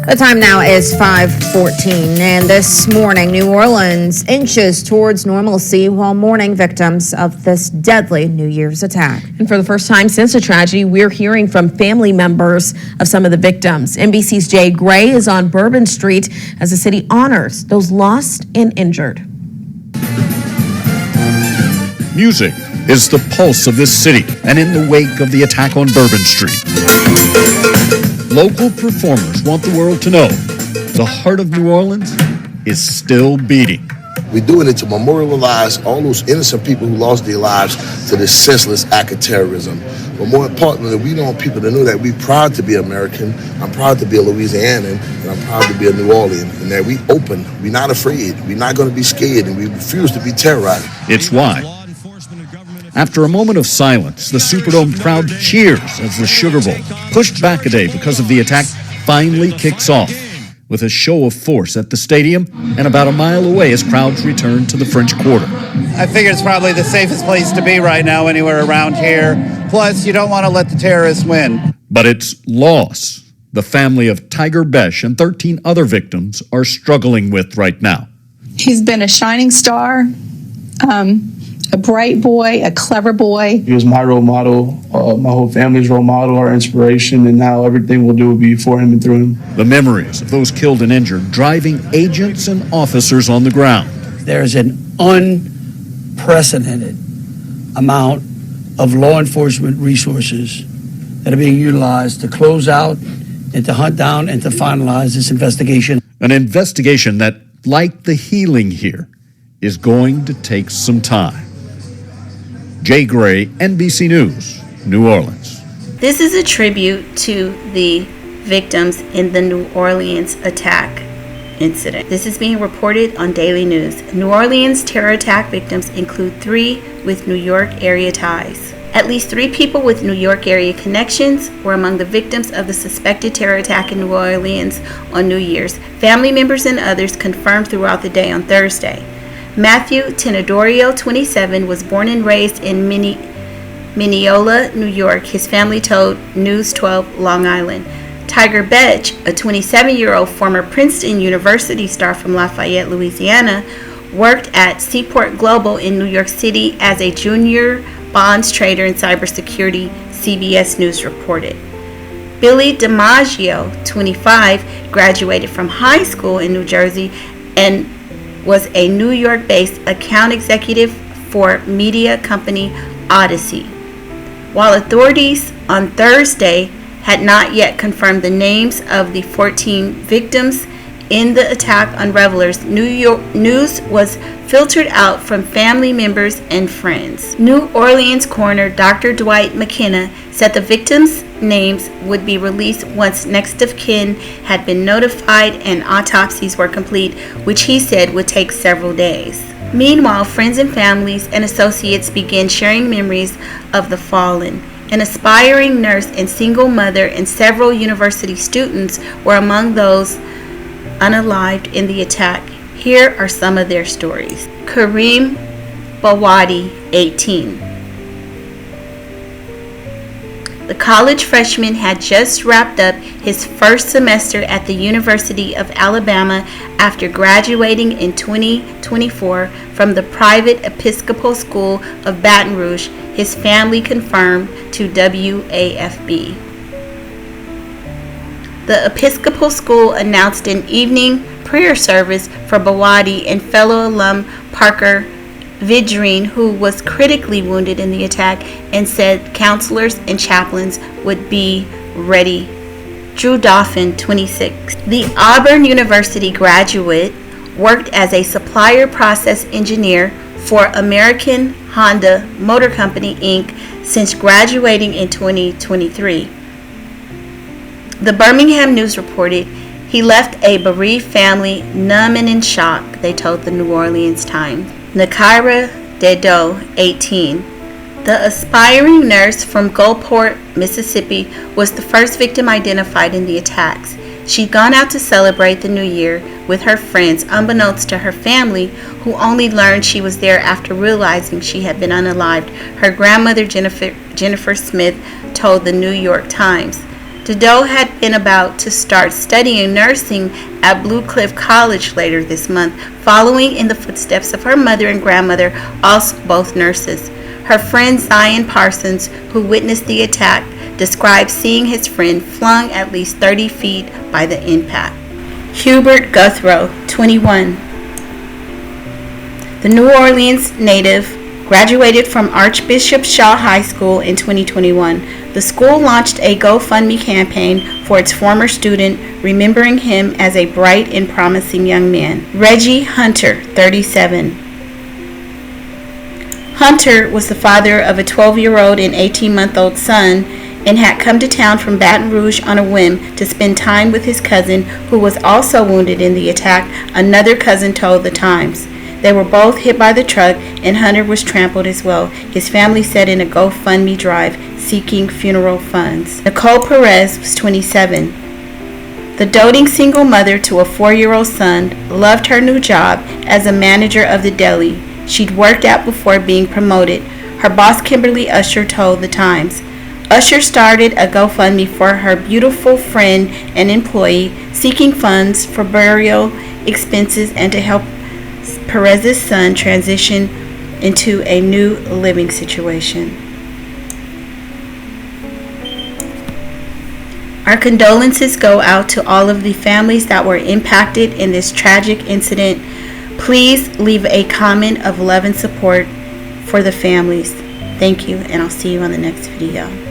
The time now is 5:14, and this morning, New Orleans inches towards normalcy while mourning victims of this deadly New Year's attack. And for the first time since the tragedy, we're hearing from family members of some of the victims. NBC's Jay Gray is on Bourbon Street as the city honors those lost and injured. Music is the pulse of this city, and in the wake of the attack on Bourbon Street, local performers want the world to know the heart of New Orleans is still beating. We're doing it to memorialize all those innocent people who lost their lives to this senseless act of terrorism. But more importantly, we want people to know that we're proud to be American. I'm proud to be a Louisianan, and I'm proud to be a New Orleans, and that we open, we're not afraid, we're not going to be scared, and we refuse to be terrorized. It's why, after a moment of silence, the Superdome crowd cheers as the Sugar Bowl, pushed back a day because of the attack, finally kicks off with a show of force at the stadium and about a mile away as crowds return to the French Quarter. I figure it's probably the safest place to be right now anywhere around here. Plus, you don't want to let the terrorists win. But it's loss the family of Tiger Besh and 13 other victims are struggling with right now. He's been a shining star, a bright boy, a clever boy. He was my role model, my whole family's role model, our inspiration, and now everything we'll do will be for him and through him. The memories of those killed and injured driving agents and officers on the ground. There's an unprecedented amount of law enforcement resources that are being utilized to close out and to hunt down and to finalize this investigation. An investigation that, like the healing here, is going to take some time. Jay Gray, NBC News, New Orleans. This is a tribute to the victims in the New Orleans attack incident. This is being reported on Daily News. New Orleans terror attack victims include 3 with New York area ties. At least 3 people with New York area connections were among the victims of the suspected terror attack in New Orleans on New Year's. Family members and others confirmed throughout the day on Thursday. Matthew Tenedorio, 27, was born and raised in Mineola, New York. His family told News 12 Long Island. Tiger Besh, a 27-year-old former Princeton University star from Lafayette, Louisiana, worked at Seaport Global in New York City as a junior bonds trader in cybersecurity, CBS News reported. Billy DiMaggio, 25, graduated from high school in New Jersey and was a New York-based account executive for media company Odyssey. While authorities on Thursday had not yet confirmed the names of the 14 victims in the attack on revelers, news was filtered out from family members and friends. New Orleans Coroner Dr. Dwight McKenna said the victims' names would be released once next of kin had been notified and autopsies were complete, which he said would take several days. Meanwhile, friends and families and associates began sharing memories of the fallen. An aspiring nurse and single mother and several university students were among those unalived in the attack. Here are some of their stories. Kareem Bawadi, 18. The college freshman had just wrapped up his first semester at the University of Alabama after graduating in 2024 from the private Episcopal School of Baton Rouge, his family confirmed to WAFB. The Episcopal School announced an evening prayer service for Bawadi and fellow alum Parker Vidrine, who was critically wounded in the attack, and said counselors and chaplains would be ready. Drew Dauphin, 26. The Auburn University graduate worked as a supplier process engineer for American Honda Motor Company, Inc. since graduating in 2023. The Birmingham News reported he left a bereaved family numb and in shock, they told the New Orleans Times. Nakira Dedo, 18. The aspiring nurse from Gulfport, Mississippi, was the first victim identified in the attacks. She'd gone out to celebrate the new year with her friends, unbeknownst to her family, who only learned she was there after realizing she had been unalived. Her grandmother, Jennifer Smith, told the New York Times. Doe had been about to start studying nursing at Blue Cliff College later this month, following in the footsteps of her mother and grandmother, also both nurses. Her friend Zion Parsons, who witnessed the attack, described seeing his friend flung at least 30 feet by the impact. Hubert Guthrow, 21. The New Orleans native graduated from Archbishop Shaw High School in 2021. The school launched a GoFundMe campaign for its former student, remembering him as a bright and promising young man. Reggie Hunter, 37. Hunter was the father of a 12-year-old and 18-month-old son and had come to town from Baton Rouge on a whim to spend time with his cousin, who was also wounded in the attack, another cousin told the Times. They were both hit by the truck, and Hunter was trampled as well. His family set in a GoFundMe drive seeking funeral funds. Nicole Perez was 27. The doting single mother to a 4-year-old son loved her new job as a manager of the deli she'd worked at before being promoted. Her boss, Kimberly Usher, told the Times. Usher started a GoFundMe for her beautiful friend and employee, seeking funds for burial expenses and to help Perez's son transition into a new living situation. Our condolences go out to all of the families that were impacted in this tragic incident. Please leave a comment of love and support for the families. Thank you, and I'll see you on the next video.